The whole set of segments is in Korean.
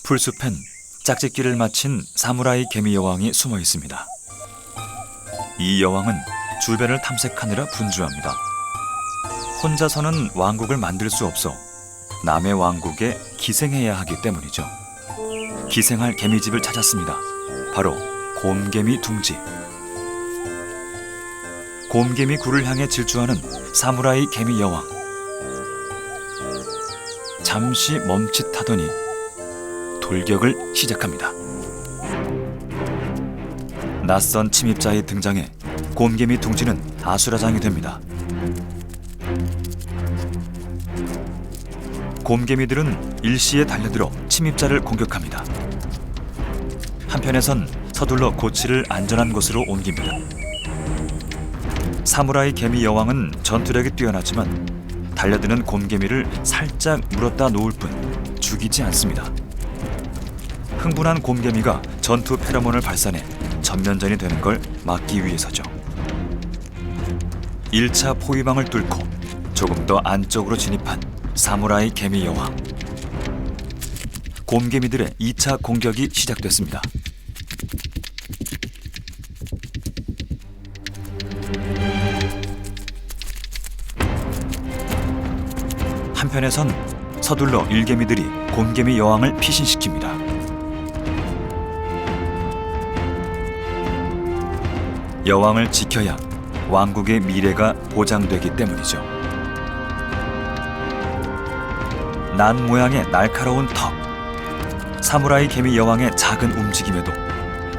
풀숲엔 짝짓기를 마친 사무라이 개미 여왕이 숨어 있습니다. 이 여왕은 주변을 탐색하느라 분주합니다. 혼자서는 왕국을 만들 수 없어 남의 왕국에 기생해야 하기 때문이죠. 기생할 개미집을 찾았습니다. 바로 곰개미 둥지. 곰개미 굴을 향해 질주하는 사무라이 개미 여왕. 잠시 멈칫하더니 돌격을 시작합니다. 낯선 침입자의 등장에 곰개미 둥지는 아수라장이 됩니다. 곰개미들은 일시에 달려들어 침입자를 공격합니다. 한편에선 서둘러 고치를 안전한 곳으로 옮깁니다. 사무라이 개미 여왕은 전투력이 뛰어나지만 달려드는 곰개미를 살짝 물었다 놓을 뿐 죽이지 않습니다. 흥분한 곰개미가 전투 페로몬을 발산해 전면전이 되는 걸 막기 위해서죠. 1차 포위망을 뚫고 조금 더 안쪽으로 진입한 사무라이 개미 여왕. 곰개미들의 2차 공격이 시작됐습니다. 한편에선 서둘러 일개미들이 곰개미 여왕을 피신시킵니다. 여왕을 지켜야 왕국의 미래가 보장되기 때문이죠. 난 모양의 날카로운 턱. 사무라이 개미 여왕의 작은 움직임에도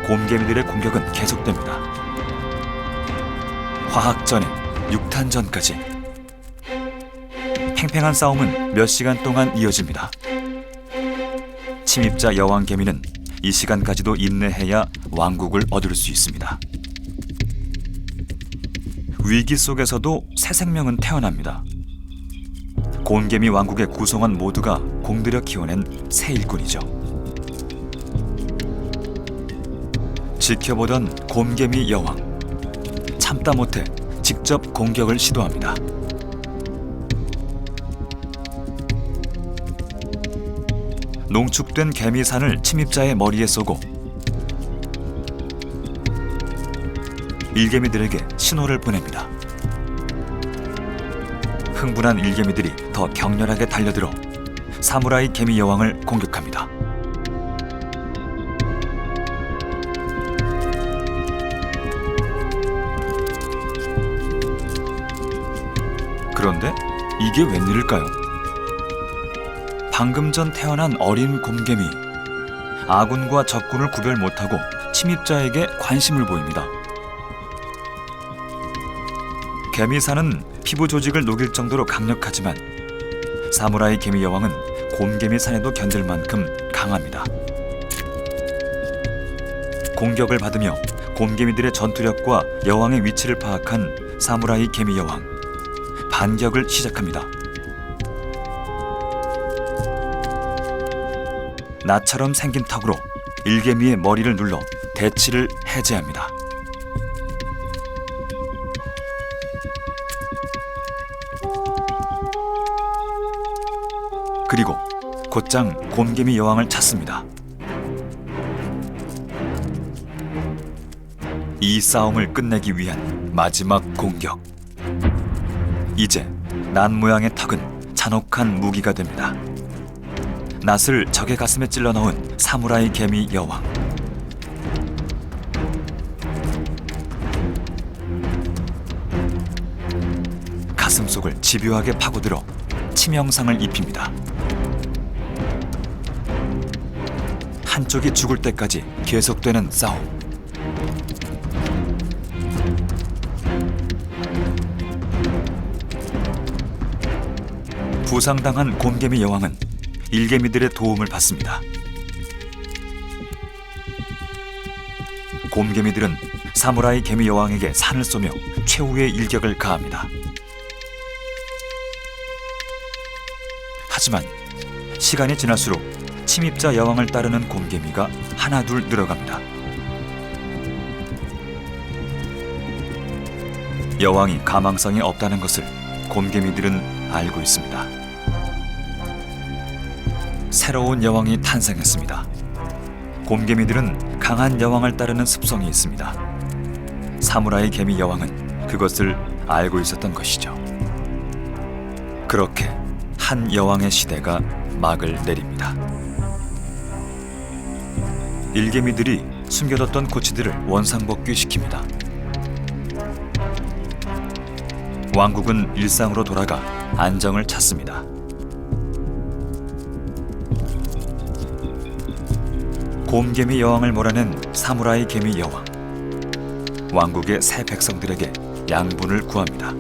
곰개미들의 공격은 계속됩니다. 화학전에 육탄전까지 팽팽한 싸움은 몇 시간 동안 이어집니다. 침입자 여왕 개미는 이 시간까지도 인내해야 왕국을 얻을 수 있습니다. 위기 속에서도 새 생명은 태어납니다. 곰개미 왕국의 구성원 모두가 공들여 키워낸 새 일꾼이죠. 지켜보던 곰개미 여왕. 참다 못해 직접 공격을 시도합니다. 농축된 개미산을 침입자의 머리에 쏘고 일개미들에게 신호를 보냅니다. 흥분한 일개미들이 더 격렬하게 달려들어 사무라이 개미 여왕을 공격합니다. 그런데 이게 웬일일까요? 방금 전 태어난 어린 곰개미. 아군과 적군을 구별 못하고 침입자에게 관심을 보입니다. 개미산은 피부 조직을 녹일 정도로 강력하지만 사무라이 개미 여왕은 곰개미 산에도 견딜 만큼 강합니다. 공격을 받으며 곰개미들의 전투력과 여왕의 위치를 파악한 사무라이 개미 여왕. 반격을 시작합니다. 나처럼 생긴 턱으로 일개미의 머리를 눌러 대치를 해제합니다. 그리고 곧장 곰개미 여왕을 찾습니다. 이 싸움을 끝내기 위한 마지막 공격. 이제 난 모양의 턱은 잔혹한 무기가 됩니다. 낫을 적의 가슴에 찔러 넣은 사무라이 개미 여왕. 가슴 속을 집요하게 파고들어 치명상을 입힙니다. 한쪽이 죽을 때까지 계속되는 싸움. 부상당한 곰개미 여왕은 일개미들의 도움을 받습니다. 곰개미들은 사무라이 개미 여왕에게 산을 쏘며 최후의 일격을 가합니다. 하지만 시간이 지날수록 침입자 여왕을 따르는 곰개미가 하나둘 늘어갑니다. 여왕이 가망성이 없다는 것을 곰개미들은 알고 있습니다. 새로운 여왕이 탄생했습니다. 곰개미들은 강한 여왕을 따르는 습성이 있습니다. 사무라이 개미 여왕은 그것을 알고 있었던 것이죠. 그렇게 한 여왕의 시대가 막을 내립니다. 일개미들이 숨겨뒀던 고치들을 원상복귀시킵니다. 왕국은 일상으로 돌아가 안정을 찾습니다. 곰개미 여왕을 몰아낸 사무라이 개미 여왕. 왕국의 새 백성들에게 양분을 구합니다.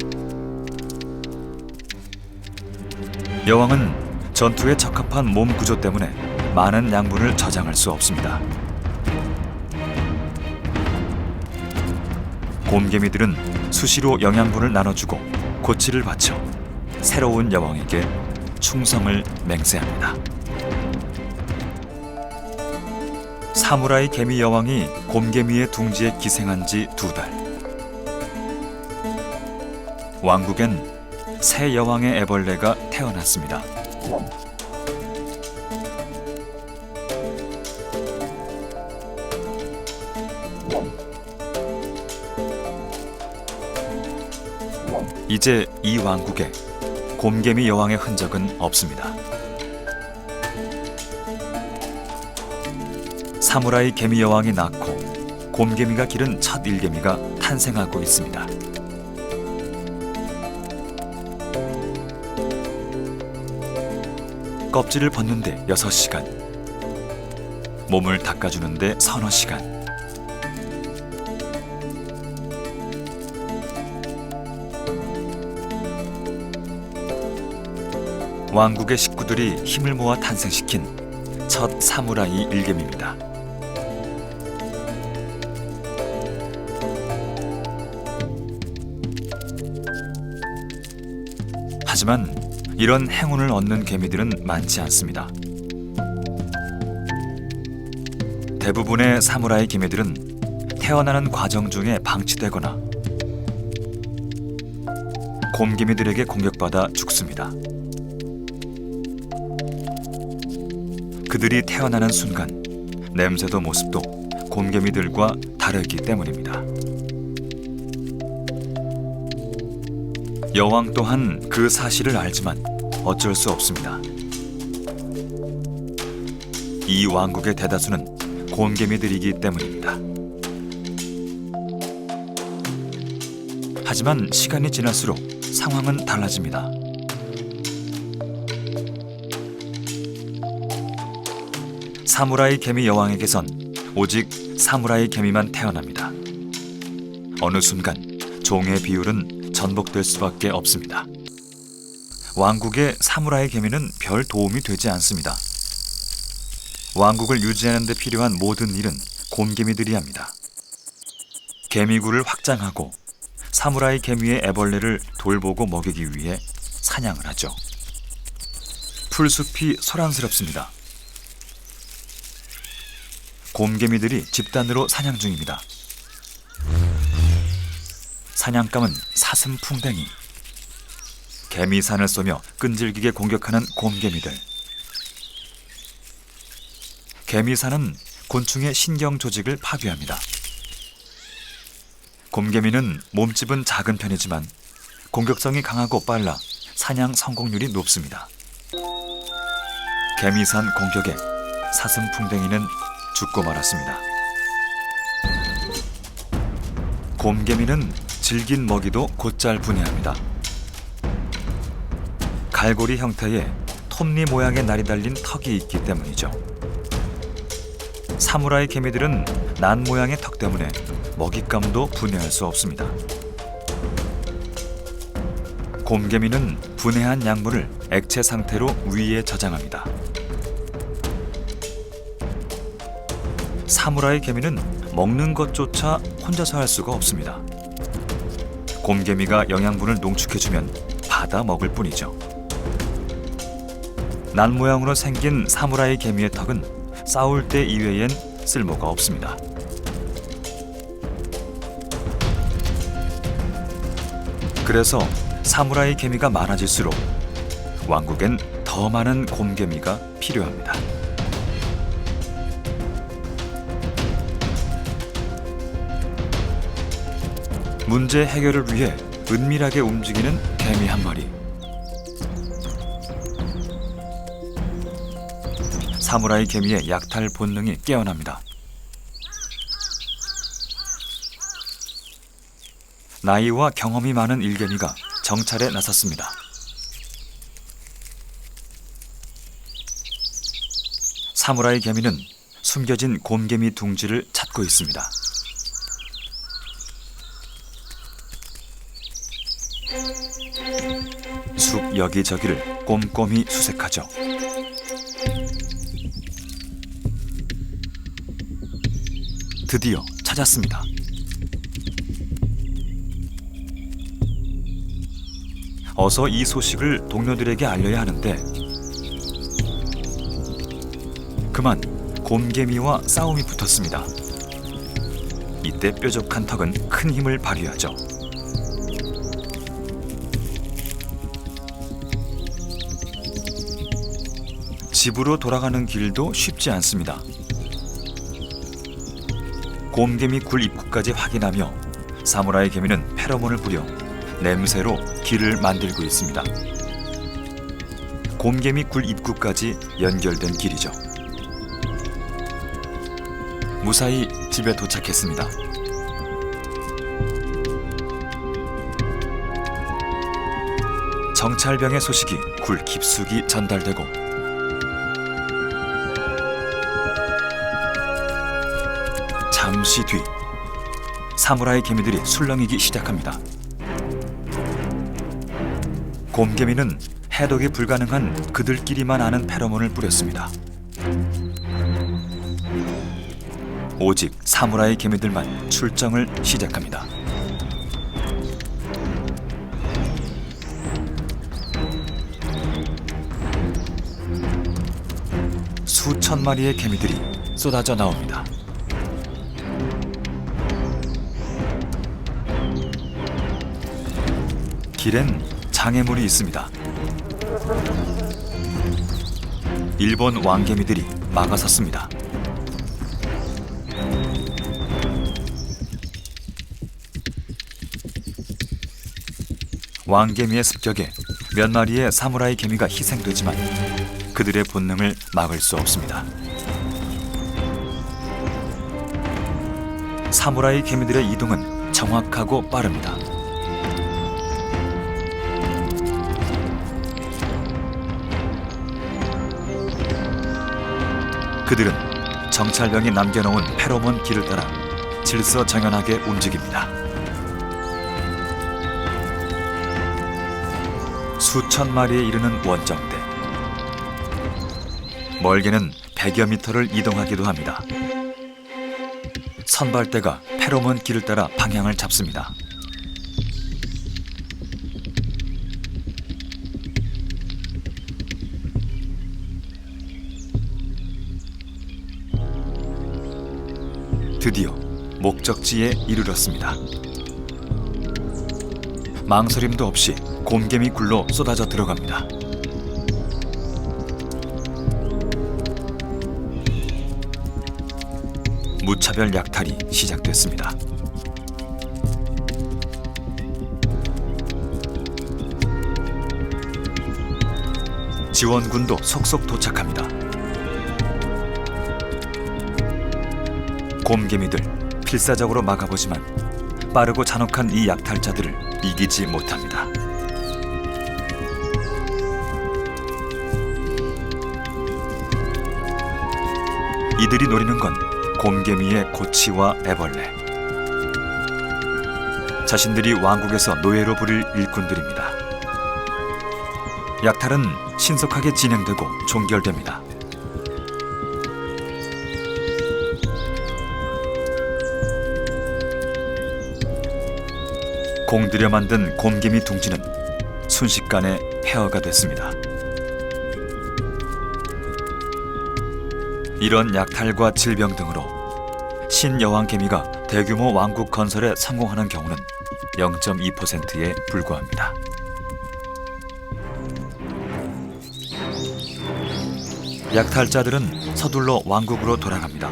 여왕은 전투에 적합한 몸 구조 때문에 많은 양분을 저장할 수 없습니다. 곰개미들은 수시로 영양분을 나눠주고 고치를 바쳐 새로운 여왕에게 충성을 맹세합니다. 사무라이 개미 여왕이 곰개미의 둥지에 기생한 지 2달. 왕국엔 새 여왕의 애벌레가 태어났습니다. 이제 이 왕국에 곰개미 여왕의 흔적은 없습니다. 사무라이 개미 여왕이 낳고 곰개미가 기른 첫 일개미가 탄생하고 있습니다. 껍질을 벗는데 6시간, 몸을 닦아주는데 서너 시간. 왕국의 식구들이 힘을 모아 탄생시킨 첫 사무라이 일개미입니다. 하지만 이런 행운을 얻는 개미들은 많지 않습니다. 대부분의 사무라이 개미들은 태어나는 과정 중에 방치되거나 곰개미들에게 공격받아 죽습니다. 그들이 태어나는 순간 냄새도 모습도 곰개미들과 다르기 때문입니다. 여왕 또한 그 사실을 알지만 어쩔 수 없습니다. 이 왕국의 대다수는 곰개미들이기 때문입니다. 하지만 시간이 지날수록 상황은 달라집니다. 사무라이 개미 여왕에게선 오직 사무라이 개미만 태어납니다. 어느 순간 종의 비율은 전복될 수밖에 없습니다. 왕국의 사무라이 개미는 별 도움이 되지 않습니다. 왕국을 유지하는 데 필요한 모든 일은 곰개미들이 합니다. 개미굴을 확장하고 사무라이 개미의 애벌레를 돌보고 먹이기 위해 사냥을 하죠. 풀숲이 소란스럽습니다. 곰개미들이 집단으로 사냥 중입니다. 사냥감은 사슴풍뎅이. 개미산을 쏘며 끈질기게 공격하는 곰개미들. 개미산은 곤충의 신경 조직을 파괴합니다. 곰개미는 몸집은 작은 편이지만 공격성이 강하고 빨라 사냥 성공률이 높습니다. 개미산 공격에 사슴풍뎅이는 죽고 말았습니다. 곰개미는 질긴 먹이도 곧잘 분해합니다. 갈고리 형태의 톱니 모양의 날이 달린 턱이 있기 때문이죠. 사무라이 개미들은 난 모양의 턱 때문에 먹잇감도 분해할 수 없습니다. 곰개미는 분해한 약물을 액체 상태로 위에 저장합니다. 사무라이 개미는 먹는 것조차 혼자서 할 수가 없습니다. 곰개미가 영양분을 농축해주면 받아 먹을 뿐이죠. 난 모양으로 생긴 사무라이 개미의 턱은 싸울 때 이외엔 쓸모가 없습니다. 그래서 사무라이 개미가 많아질수록 왕국엔 더 많은 곰개미가 필요합니다. 문제 해결을 위해 은밀하게 움직이는 개미 한 마리. 사무라이 개미의 약탈 본능이 깨어납니다. 나이와 경험이 많은 일개미가 정찰에 나섰습니다. 사무라이 개미는 숨겨진 곰개미 둥지를 찾고 있습니다. 숲 여기저기를 꼼꼼히 수색하죠. 드디어 찾았습니다. 어서 이 소식을 동료들에게 알려야 하는데 그만 곰개미와 싸움이 붙었습니다. 이때 뾰족한 턱은 큰 힘을 발휘하죠. 집으로 돌아가는 길도 쉽지 않습니다. 곰개미 굴 입구까지 확인하며 사무라이 개미는 페로몬을 뿌려 냄새로 길을 만들고 있습니다. 곰개미 굴 입구까지 연결된 길이죠. 무사히 집에 도착했습니다. 정찰병의 소식이 굴 깊숙이 전달되고 잠시 뒤 사무라이 개미들이 술렁이기 시작합니다. 곰개미는 해독이 불가능한 그들끼리만 아는 페로몬을 뿌렸습니다. 오직 사무라이 개미들만 출정을 시작합니다. 수천 마리의 개미들이 쏟아져 나옵니다. 길엔 장애물이 있습니다. 일본 왕개미들이 막아섰습니다. 왕개미의 습격에 몇 마리의 사무라이 개미가 희생되지만 그들의 본능을 막을 수 없습니다. 사무라이 개미들의 이동은 정확하고 빠릅니다. 그들은 정찰병이 남겨놓은 페로몬 길을 따라 질서정연하게 움직입니다. 수천 마리에 이르는 원정대. 멀게는 100여 미터를 이동하기도 합니다. 선발대가 페로몬 길을 따라 방향을 잡습니다. 드디어 목적지에 이르렀습니다. 망설임도 없이 곰개미 굴로 쏟아져 들어갑니다. 무차별 약탈이 시작됐습니다. 지원군도 속속 도착합니다. 곰개미들 필사적으로 막아보지만 빠르고 잔혹한 이 약탈자들을 이기지 못합니다. 이들이 노리는 건 곰개미의 고치와 애벌레. 자신들이 왕국에서 노예로 부릴 일꾼들입니다. 약탈은 신속하게 진행되고 종결됩니다. 공들여 만든 곰개미 둥지는 순식간에 폐허가 됐습니다. 이런 약탈과 질병 등으로 신여왕개미가 대규모 왕국 건설에 성공하는 경우는 0.2%에 불과합니다. 약탈자들은 서둘러 왕국으로 돌아갑니다.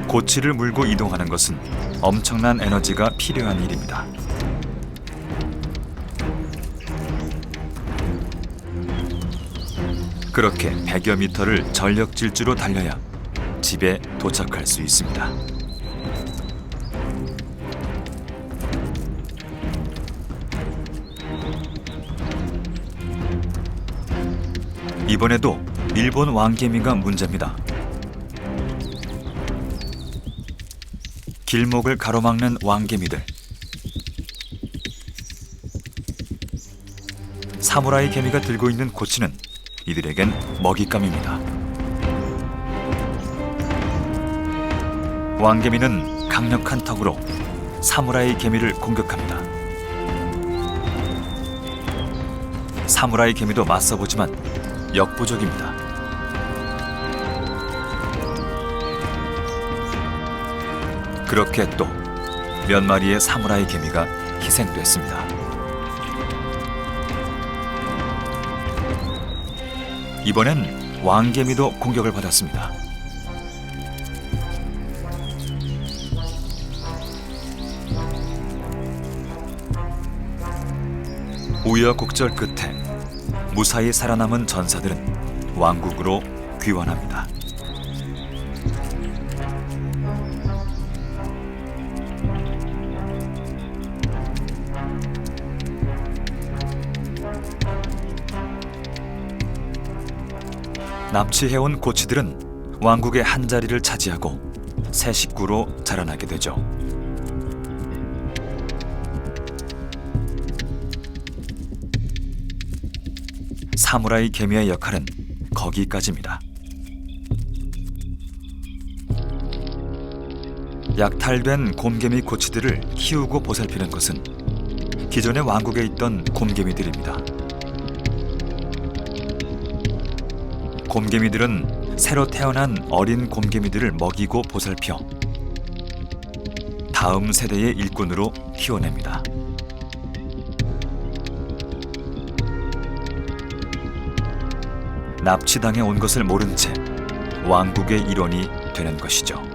고치를 물고 이동하는 것은 엄청난 에너지가 필요한 일입니다. 그렇게 100여 미터를 전력 질주로 달려야 집에 도착할 수 있습니다. 이번에도 일본 왕개미가 문제입니다. 길목을 가로막는 왕개미들. 사무라이 개미가 들고 있는 고치는 이들에겐 먹잇감입니다. 왕개미는 강력한 턱으로 사무라이 개미를 공격합니다. 사무라이 개미도 맞서보지만 역부족입니다. 그렇게 또 몇 마리의 사무라이 개미가 희생됐습니다. 이번엔 왕개미도 공격을 받았습니다. 우여곡절 끝에 무사히 살아남은 전사들은 왕국으로 귀환합니다. 납치해온 고치들은 왕국의 한 자리를 차지하고 새 식구로 자라나게 되죠. 사무라이 개미의 역할은 거기까지입니다. 약탈된 곰개미 고치들을 키우고 보살피는 것은 기존의 왕국에 있던 곰개미들입니다. 곰개미들은 새로 태어난 어린 곰개미들을 먹이고 보살펴 다음 세대의 일꾼으로 키워냅니다. 납치당해 온 것을 모른 채 왕국의 일원이 되는 것이죠.